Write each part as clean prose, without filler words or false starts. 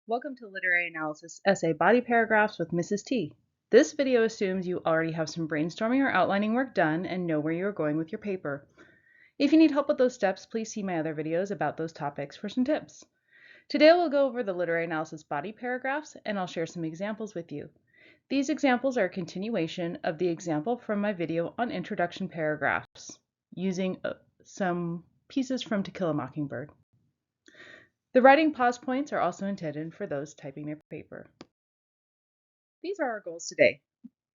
Welcome to Literary Analysis Essay Body Paragraphs with Mrs. T. This video assumes you already have some brainstorming or outlining work done and know where you are going with your paper. If you need help with those steps, please see my other videos about those topics for some tips. Today we'll go over the Literary Analysis Body Paragraphs and I'll share some examples with you. These examples are a continuation of the example from my video on introduction paragraphs using some pieces from To Kill a Mockingbird. The writing pause points are also intended for those typing their paper. These are our goals today.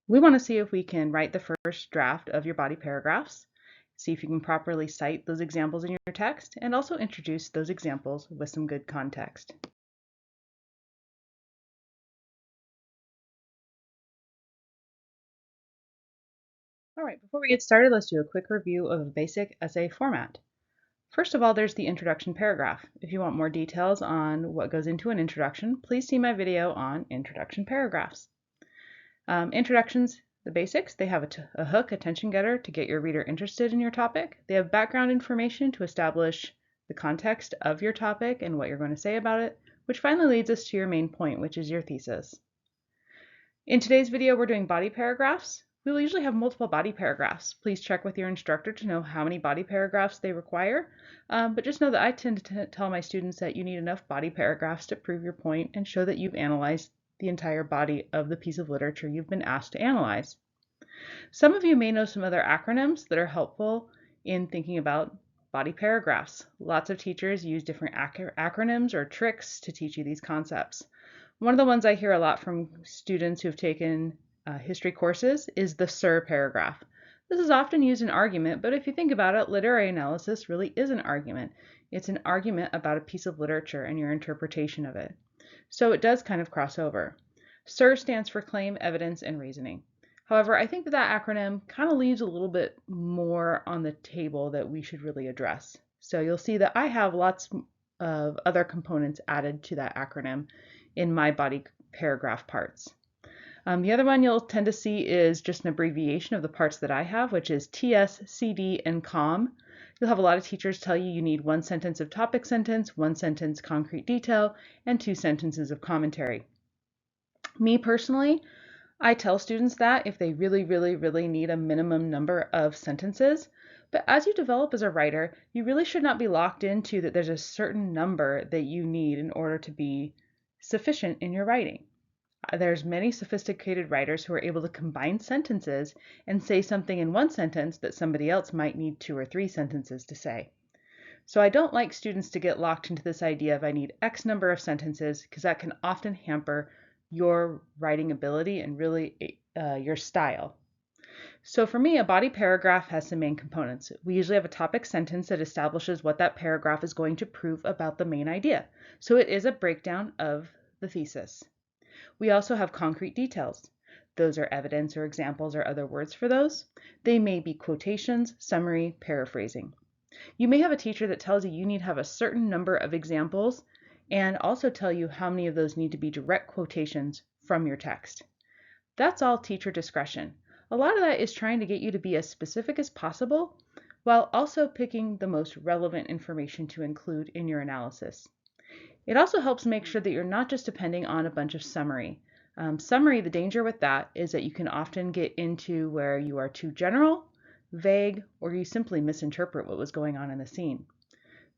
We want to see if we can write the first draft of your body paragraphs, see if you can properly cite those examples in your text, and also introduce those examples with some good context. All right, before we get started, let's do a quick review of a basic essay format. First of all, there's the introduction paragraph. If you want more details on what goes into an introduction, please see my video on introduction paragraphs. Introductions, the basics, they have a hook, attention getter to get your reader interested in your topic. They have background information to establish the context of your topic and what you're going to say about it, which finally leads us to your main point, which is your thesis. In today's video, we're doing body paragraphs. We will usually have multiple body paragraphs. Please check with your instructor to know how many body paragraphs they require, but just know that I tend to tell my students that you need enough body paragraphs to prove your point and show that you've analyzed the entire body of the piece of literature you've been asked to analyze. Some of you may know some other acronyms that are helpful in thinking about body paragraphs. Lots of teachers use different acronyms or tricks to teach you these concepts. One of the ones I hear a lot from students who've taken history courses is the SIR paragraph. This is often used in argument, but if you think about it, literary analysis really is an argument. It's an argument about a piece of literature and your interpretation of it. So it does kind of cross over. SIR stands for claim, evidence, and reasoning. However, I think that acronym kind of leaves a little bit more on the table that we should really address. So you'll see that I have lots of other components added to that acronym in my body paragraph parts. The other one you'll tend to see is just an abbreviation of the parts that I have, which is TS, CD, and COM. You'll have a lot of teachers tell you need one sentence of topic sentence, one sentence concrete detail, and 2 sentences of commentary. Me personally, I tell students that if they really need a minimum number of sentences, but as you develop as a writer, you really should not be locked into that there's a certain number that you need in order to be sufficient in your writing. There's many sophisticated writers who are able to combine sentences and say something in one sentence that somebody else might need 2 or 3 sentences to say. So I don't like students to get locked into this idea of I need X number of sentences, because that can often hamper your writing ability and really your style. So for me, a body paragraph has some main components. We usually have a topic sentence that establishes what that paragraph is going to prove about the main idea. So it is a breakdown of the thesis. We also have concrete details. Those are evidence or examples or other words for those. They may be quotations, summary, paraphrasing. You may have a teacher that tells you you need to have a certain number of examples and also tell you how many of those need to be direct quotations from your text. That's all teacher discretion. A lot of that is trying to get you to be as specific as possible while also picking the most relevant information to include in your analysis. It also helps make sure that you're not just depending on a bunch of summary. Summary, the danger with that is that you can often get into where you are too general, vague, or you simply misinterpret what was going on in the scene.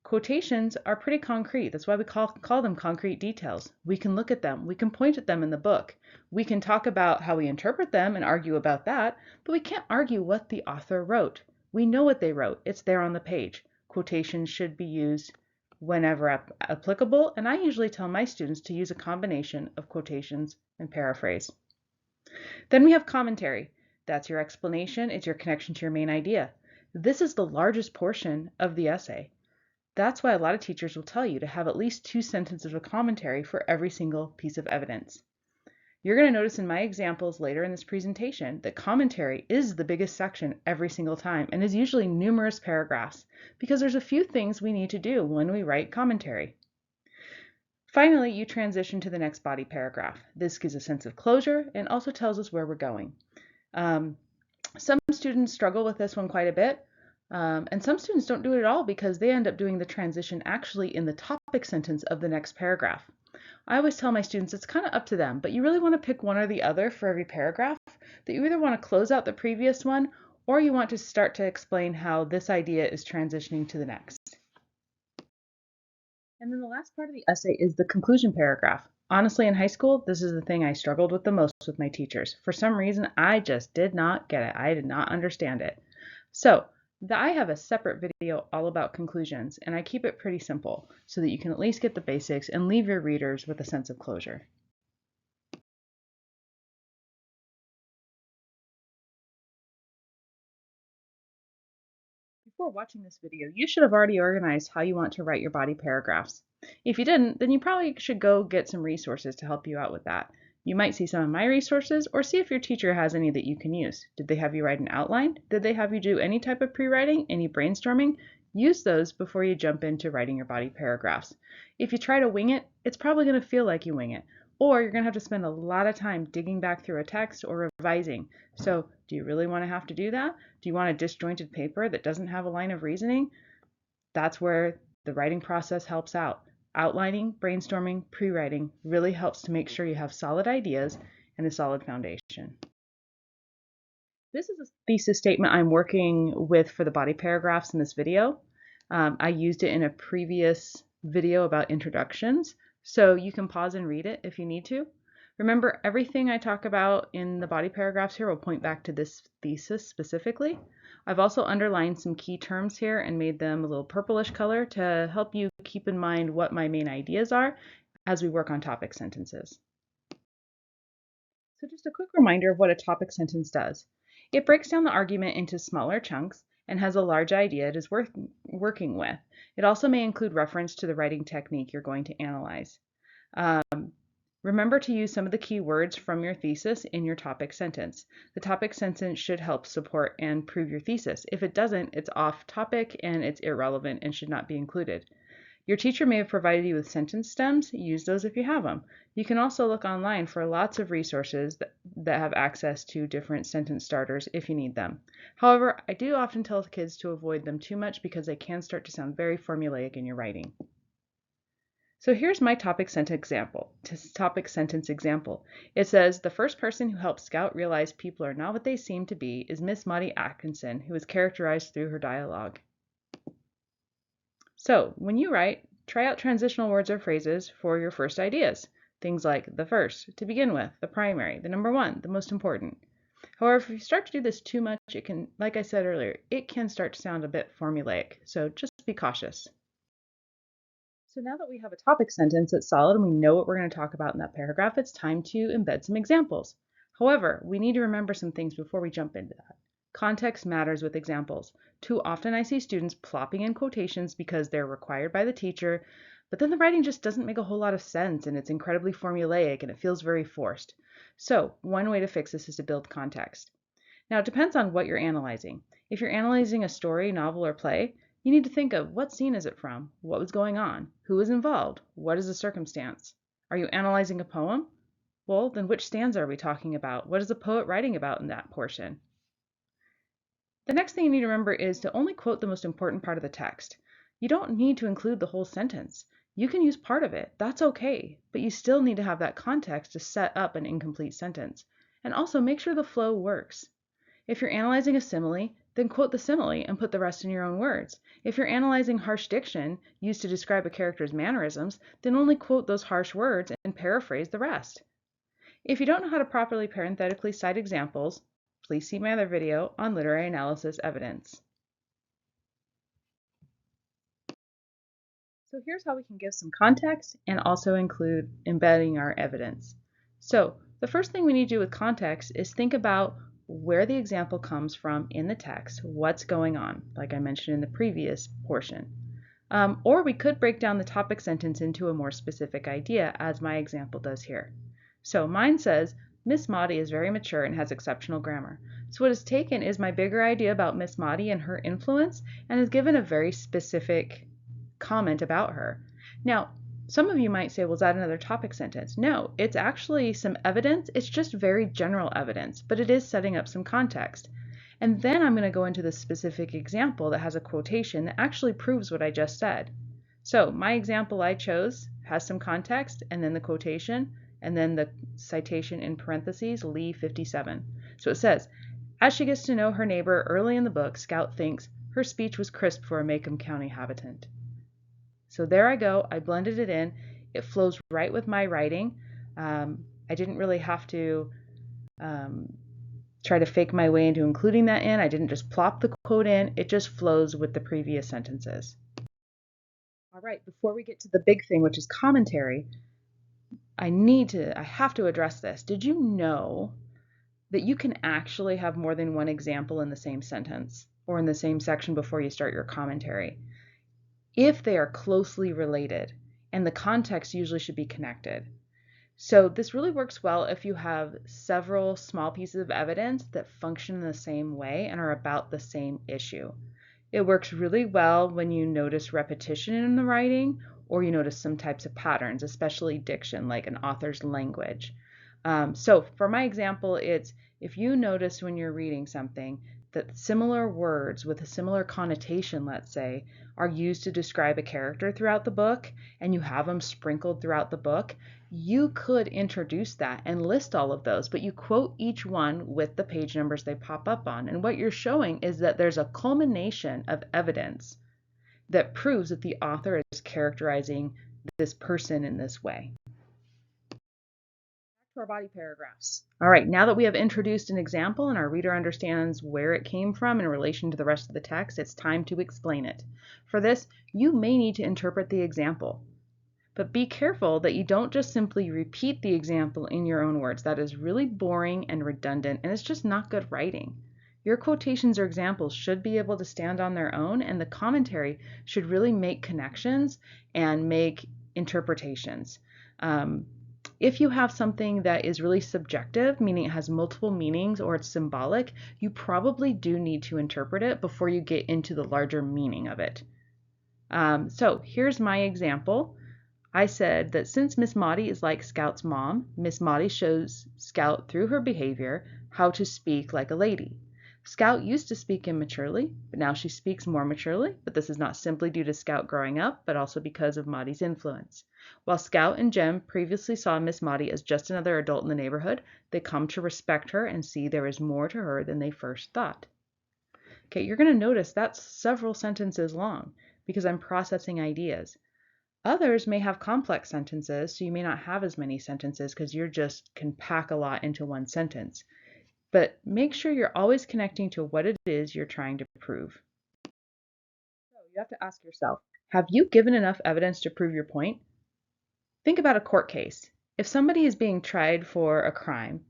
Quotations are pretty concrete. That's why we call them concrete details. We can look at them. We can point at them in the book. We can talk about how we interpret them and argue about that, but we can't argue what the author wrote. We know what they wrote. It's there on the page. Quotations should be used whenever applicable, and I usually tell my students to use a combination of quotations and paraphrase. Then we have commentary. That's your explanation. It's your connection to your main idea. This is the largest portion of the essay. That's why a lot of teachers will tell you to have at least 2 sentences of commentary for every single piece of evidence. You're going to notice in my examples later in this presentation that commentary is the biggest section every single time and is usually numerous paragraphs because there's a few things we need to do when we write commentary. Finally, you transition to the next body paragraph. This gives a sense of closure and also tells us where we're going. Some students struggle with this one quite a bit, and some students don't do it at all because they end up doing the transition actually in the topic sentence of the next paragraph. I always tell my students it's kind of up to them, but you really want to pick one or the other for every paragraph, that you either want to close out the previous one or you want to start to explain how this idea is transitioning to the next. And then the last part of the essay is the conclusion paragraph. Honestly, in high school, this is the thing I struggled with the most with my teachers. For some reason, I just did not get it. I did not understand it. So I have a separate video all about conclusions, and I keep it pretty simple so that you can at least get the basics and leave your readers with a sense of closure. Before watching this video, you should have already organized how you want to write your body paragraphs. If you didn't, then you probably should go get some resources to help you out with that. You might see some of my resources or see if your teacher has any that you can use. Did they have you write an outline? Did they have you do any type of pre-writing, any brainstorming? Use those before you jump into writing your body paragraphs. If you try to wing it, it's probably going to feel like you wing it, or you're going to have to spend a lot of time digging back through a text or revising. So do you really want to have to do that? Do you want a disjointed paper that doesn't have a line of reasoning? That's where the writing process helps out. Outlining, brainstorming, pre-writing really helps to make sure you have solid ideas and a solid foundation. This is a thesis statement I'm working with for the body paragraphs in this video. I used it in a previous video about introductions, so you can pause and read it if you need to. Remember, everything I talk about in the body paragraphs here will point back to this thesis specifically. I've also underlined some key terms here and made them a little purplish color to help you keep in mind what my main ideas are as we work on topic sentences. So just a quick reminder of what a topic sentence does. It breaks down the argument into smaller chunks and has a large idea it is working with. It also may include reference to the writing technique you're going to analyze. Remember to use some of the key words from your thesis in your topic sentence. The topic sentence should help support and prove your thesis. If it doesn't, it's off topic and it's irrelevant and should not be included. Your teacher may have provided you with sentence stems. Use those if you have them. You can also look online for lots of resources that have access to different sentence starters if you need them. However, I do often tell kids to avoid them too much because they can start to sound very formulaic in your writing. So here's my topic sentence example. It says, the first person who helped Scout realize people are not what they seem to be is Miss Maudie Atkinson, who is characterized through her dialogue. So when you write, try out transitional words or phrases for your first ideas. Things like the first, to begin with, the primary, the number one, the most important. However, if you start to do this too much, it can, like I said earlier, it can start to sound a bit formulaic. So just be cautious. So now that we have a topic sentence that's solid and we know what we're going to talk about in that paragraph, it's time to embed some examples. However, we need to remember some things before we jump into that. Context matters with examples. Too often I see students plopping in quotations because they're required by the teacher, but then the writing just doesn't make a whole lot of sense and it's incredibly formulaic and it feels very forced. So one way to fix this is to build context. Now it depends on what you're analyzing. If you're analyzing a story, novel, or play, you need to think of what scene is it from, what was going on, who was involved, what is the circumstance. Are you analyzing a poem? Well, then which stanza are we talking about? What is the poet writing about in that portion? The next thing you need to remember is to only quote the most important part of the text. You don't need to include the whole sentence. You can use part of it, that's okay, but you still need to have that context to set up an incomplete sentence. And also make sure the flow works. If you're analyzing a simile, then quote the simile and put the rest in your own words. If you're analyzing harsh diction used to describe a character's mannerisms, then only quote those harsh words and paraphrase the rest. If you don't know how to properly parenthetically cite examples, please see my other video on literary analysis evidence. So here's how we can give some context and also include embedding our evidence. So the first thing we need to do with context is think about where the example comes from in the text, what's going on, like I mentioned in the previous portion. Or we could break down the topic sentence into a more specific idea, as my example does here. So mine says, Miss Maudie is very mature and has exceptional grammar. So what is taken is my bigger idea about Miss Maudie and her influence and is given a very specific comment about her. Now, some of you might say, well, is that another topic sentence? No, it's actually some evidence. It's just very general evidence, but it is setting up some context. And then I'm going to go into the specific example that has a quotation that actually proves what I just said. So my example I chose has some context, and then the quotation, and then the citation in parentheses, Lee 57. So it says, as she gets to know her neighbor early in the book, Scout thinks her speech was crisp for a Macomb County habitant. So there I go. I blended it in. It flows right with my writing. I didn't really have to try to fake my way into including that in. I didn't just plop the quote in. It just flows with the previous sentences. All right, before we get to the big thing, which is commentary, I have to address this. Did you know that you can actually have more than one example in the same sentence or in the same section before you start your commentary, if they are closely related, and the context usually should be connected? So this really works well if you have several small pieces of evidence that function in the same way and are about the same issue. It works really well when you notice repetition in the writing, or you notice some types of patterns, especially diction, like an author's language. So for my example, it's if you notice when you're reading something that similar words with a similar connotation, let's say, are used to describe a character throughout the book, and you have them sprinkled throughout the book, you could introduce that and list all of those, but you quote each one with the page numbers they pop up on. And what you're showing is that there's a culmination of evidence that proves that the author is characterizing this person in this way. Our body paragraphs. All right, now that we have introduced an example and our reader understands where it came from in relation to the rest of the text, it's time to explain it. For this, you may need to interpret the example, but be careful that you don't just simply repeat the example in your own words. That is really boring and redundant, and it's just not good writing. Your quotations or examples should be able to stand on their own, and the commentary should really make connections and make interpretations. If you have something that is really subjective, meaning it has multiple meanings or it's symbolic, you probably do need to interpret it before you get into the larger meaning of it. So here's my example. I said that since Miss Maudie is like Scout's mom, Miss Maudie shows Scout through her behavior how to speak like a lady. Scout used to speak immaturely, but now she speaks more maturely, but this is not simply due to Scout growing up, but also because of Maudie's influence. While Scout and Jem previously saw Miss Maudie as just another adult in the neighborhood, they come to respect her and see there is more to her than they first thought. Okay, you're going to notice that's several sentences long because I'm processing ideas. Others may have complex sentences, so you may not have as many sentences because you just can pack a lot into one sentence. But make sure you're always connecting to what it is you're trying to prove. So you have to ask yourself, have you given enough evidence to prove your point? Think about a court case. If somebody is being tried for a crime,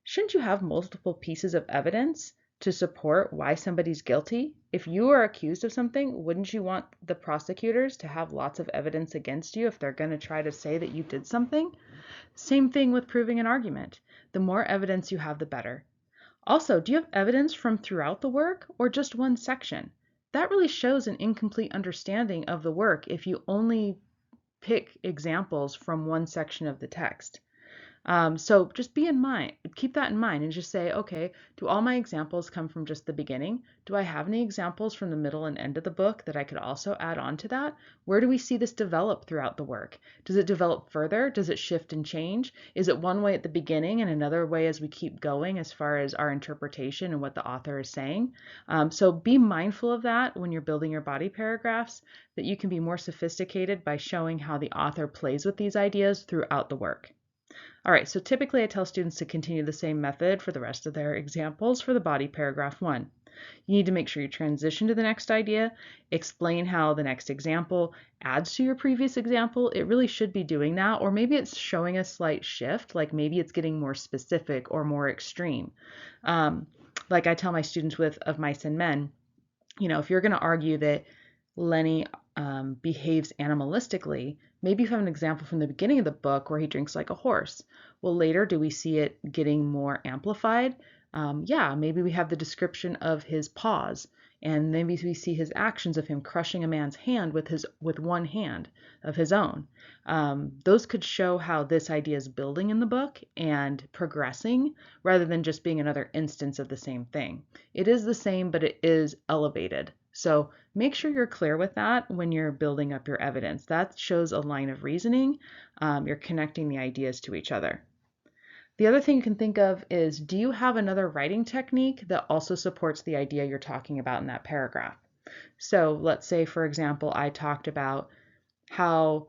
shouldn't you have multiple pieces of evidence to support why somebody's guilty? If you are accused of something, wouldn't you want the prosecutors to have lots of evidence against you if they're going to try to say that you did something? Same thing with proving an argument. The more evidence you have, the better. Also, do you have evidence from throughout the work or just one section? That really shows an incomplete understanding of the work if you only pick examples from one section of the text. So just keep that in mind and just say, okay, do all my examples come from just the beginning? Do I have any examples from the middle and end of the book that I could also add on to that? Where do we see this develop throughout the work? Does it develop further? Does it shift and change? Is it one way at the beginning and another way as we keep going as far as our interpretation and what the author is saying? So be mindful of that when you're building your body paragraphs, that you can be more sophisticated by showing how the author plays with these ideas throughout the work. All right, so typically I tell students to continue the same method for the rest of their examples for the body paragraph 1. You need to make sure you transition to the next idea, explain how the next example adds to your previous example. It really should be doing that, or maybe it's showing a slight shift, like maybe it's getting more specific or more extreme. Like I tell my students with Of Mice and Men, if you're going to argue that Lenny behaves animalistically, maybe you have an example from the beginning of the book where he drinks like a horse. Well, later, do we see it getting more amplified? Yeah, maybe we have the description of his paws, and maybe we see his actions of him crushing a man's hand with one hand of his own. Those could show how this idea is building in the book and progressing rather than just being another instance of the same thing. It is the same, but it is elevated So make sure you're clear with that when you're building up your evidence. That shows a line of reasoning. You're connecting the ideas to each other. The other thing you can think of is, do you have another writing technique that also supports the idea you're talking about in that paragraph? So let's say, for example, I talked about how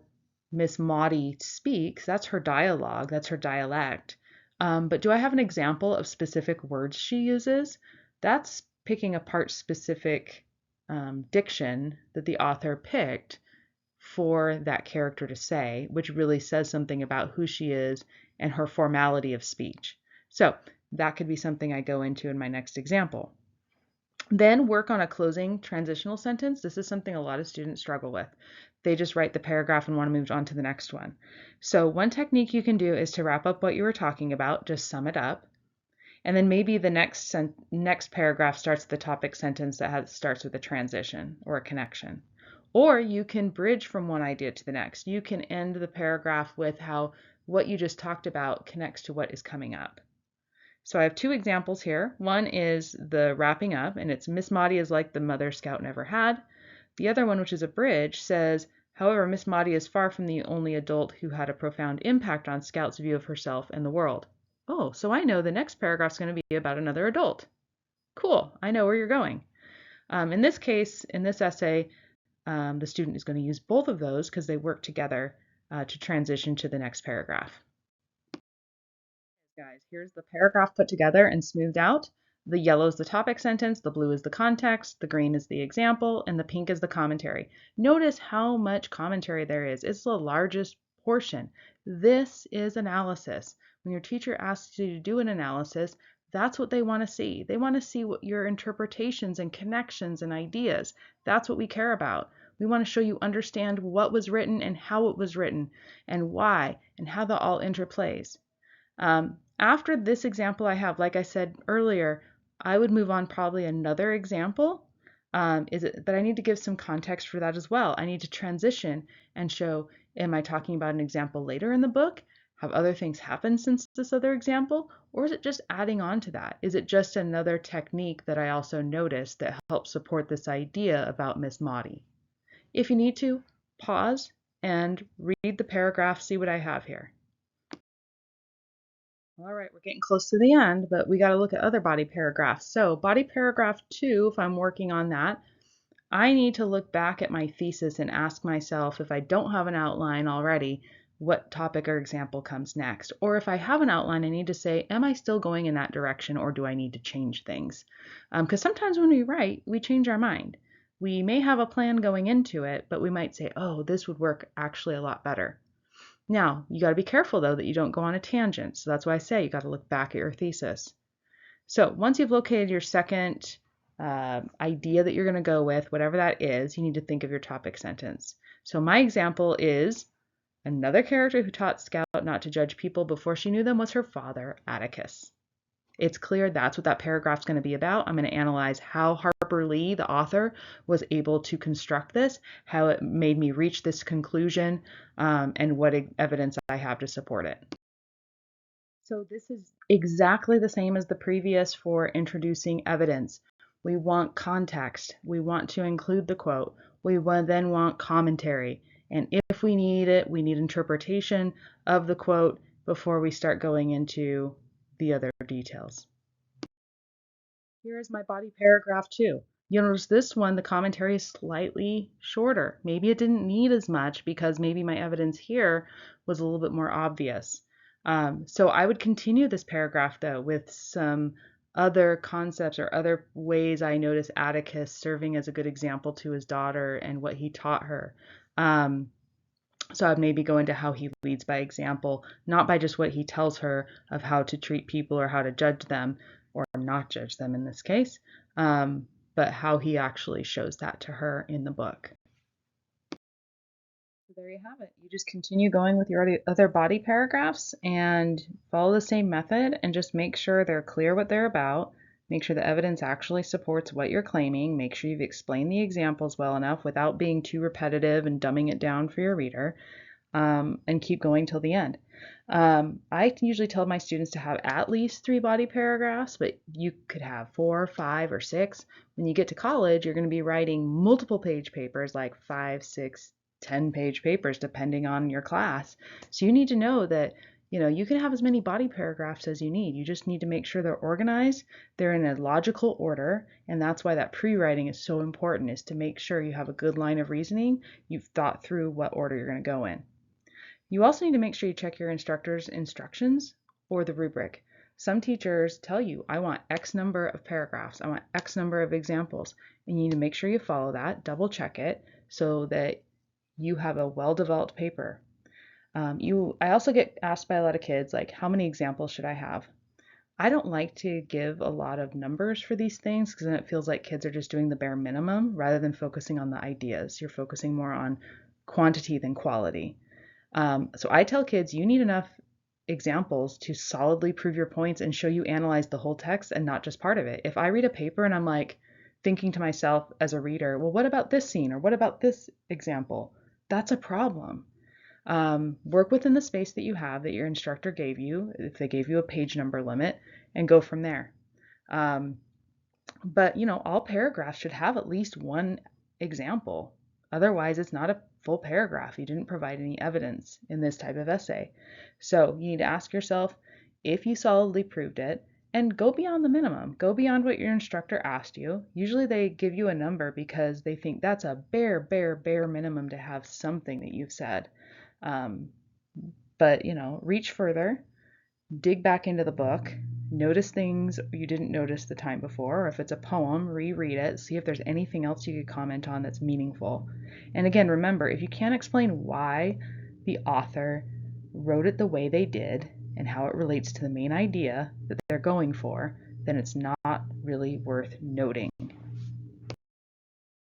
Miss Maudie speaks. That's her dialogue, that's her dialect. But do I have an example of specific words she uses? That's picking apart specific diction that the author picked for that character to say, which really says something about who she is and her formality of speech. So that could be something I go into in my next example. Then work on a closing transitional sentence. This is something a lot of students struggle with. They just write the paragraph and want to move on to the next one. So one technique you can do is to wrap up what you were talking about, just sum it up. And then maybe the next paragraph starts with the topic sentence that starts with a transition or a connection. Or you can bridge from one idea to the next. You can end the paragraph with how what you just talked about connects to what is coming up. So I have two examples here. One is the wrapping up, and it's Miss Maudie is like the mother Scout never had. The other one, which is a bridge, says, however, Miss Maudie is far from the only adult who had a profound impact on Scout's view of herself and the world. Oh, so I know the next paragraph is going to be about another adult. Cool, I know where you're going. In this case, in this essay, the student is going to use both of those because they work together to transition to the next paragraph. Guys, here's the paragraph put together and smoothed out. The yellow is the topic sentence, the blue is the context, the green is the example, and the pink is the commentary. Notice how much commentary there is. It's the largest portion. This is analysis. When your teacher asks you to do an analysis, that's what they want to see. They want to see what your interpretations and connections and ideas. That's what we care about. We want to show you understand what was written and how it was written and why and how that all interplays. After this example I have, like I said earlier, I would move on probably another example. But I need to give some context for that as well. I need to transition and show, am I talking about an example later in the book? Have other things happened since this other example? Or is it just adding on to that? Is it just another technique that I also noticed that helps support this idea about Miss Maudie? If you need to, pause and read the paragraph, see what I have here. All right, we're getting close to the end, but we got to look at other body paragraphs. So body paragraph 2, if I'm working on that, I need to look back at my thesis and ask myself, if I don't have an outline already, what topic or example comes next? Or if I have an outline, I need to say, am I still going in that direction, or do I need to change things? Because sometimes when we write, we change our mind. We may have a plan going into it, but we might say, oh, this would work actually a lot better. Now, you got to be careful though that you don't go on a tangent. So that's why I say you got to look back at your thesis. So once you've located your second idea that you're going to go with, whatever that is, you need to think of your topic sentence. So my example is, another character who taught Scout not to judge people before she knew them was her father, Atticus. It's clear that's what that paragraph is going to be about. I'm going to analyze how Harper Lee, the author, was able to construct this, how it made me reach this conclusion, and what evidence I have to support it. So this is exactly the same as the previous for introducing evidence. We want context. We want to include the quote. We then want commentary. And if we need it, we need interpretation of the quote before we start going into the other details. Here is my body paragraph 2. You'll notice this one, the commentary is slightly shorter. Maybe it didn't need as much because maybe my evidence here was a little bit more obvious. So I would continue this paragraph though with some other concepts or other ways I notice Atticus serving as a good example to his daughter and what he taught her. So I'd maybe go into how he leads by example, not by just what he tells her of how to treat people or how to judge them, or not judge them in this case, but how he actually shows that to her in the book. So there you have it. You just continue going with your other body paragraphs and follow the same method and just make sure they're clear what they're about. Make sure the evidence actually supports what you're claiming. Make sure you've explained the examples well enough without being too repetitive and dumbing it down for your reader. and keep going till the end. I usually tell my students to have at least 3 body paragraphs, but you could have 4, 5, or 6. When you get to college, you're going to be writing multiple page papers, like 5, 6, 10-page papers, depending on your class. So you need to know that, you can have as many body paragraphs as you need. You just need to make sure they're organized, they're in a logical order, and that's why that pre-writing is so important, is to make sure you have a good line of reasoning, you've thought through what order you're going to go in. You also need to make sure you check your instructor's instructions or the rubric. Some teachers tell you, I want X number of paragraphs, I want X number of examples, and you need to make sure you follow that, double check it, so that you have a well-developed paper. I also get asked by a lot of kids, like, how many examples should I have? I don't like to give a lot of numbers for these things because then it feels like kids are just doing the bare minimum rather than focusing on the ideas. You're focusing more on quantity than quality. So I tell kids you need enough examples to solidly prove your points and show you analyze the whole text and not just part of it. If I read a paper and I'm like thinking to myself as a reader, well, what about this scene or what about this example? That's a problem. Work within the space that you have that your instructor gave you, if they gave you a page number limit, and go from there. But all paragraphs should have at least one example. Otherwise, it's not a full paragraph. You didn't provide any evidence in this type of essay. So you need to ask yourself if you solidly proved it, and go beyond the minimum. Go beyond what your instructor asked you. Usually they give you a number because they think that's a bare minimum to have something that you've said. But reach further, dig back into the book, notice things you didn't notice the time before, or if it's a poem, reread it, see if there's anything else you could comment on that's meaningful. And again, remember, if you can't explain why the author wrote it the way they did and how it relates to the main idea that they're going for, then it's not really worth noting.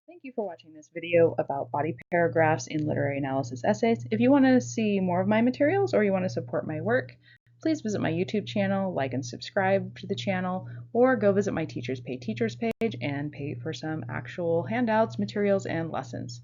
Thank you for watching this video about body paragraphs in literary analysis essays. If you want to see more of my materials or you want to support my work, please visit my YouTube channel, like and subscribe to the channel, or go visit my Teachers Pay Teachers page and pay for some actual handouts, materials, and lessons.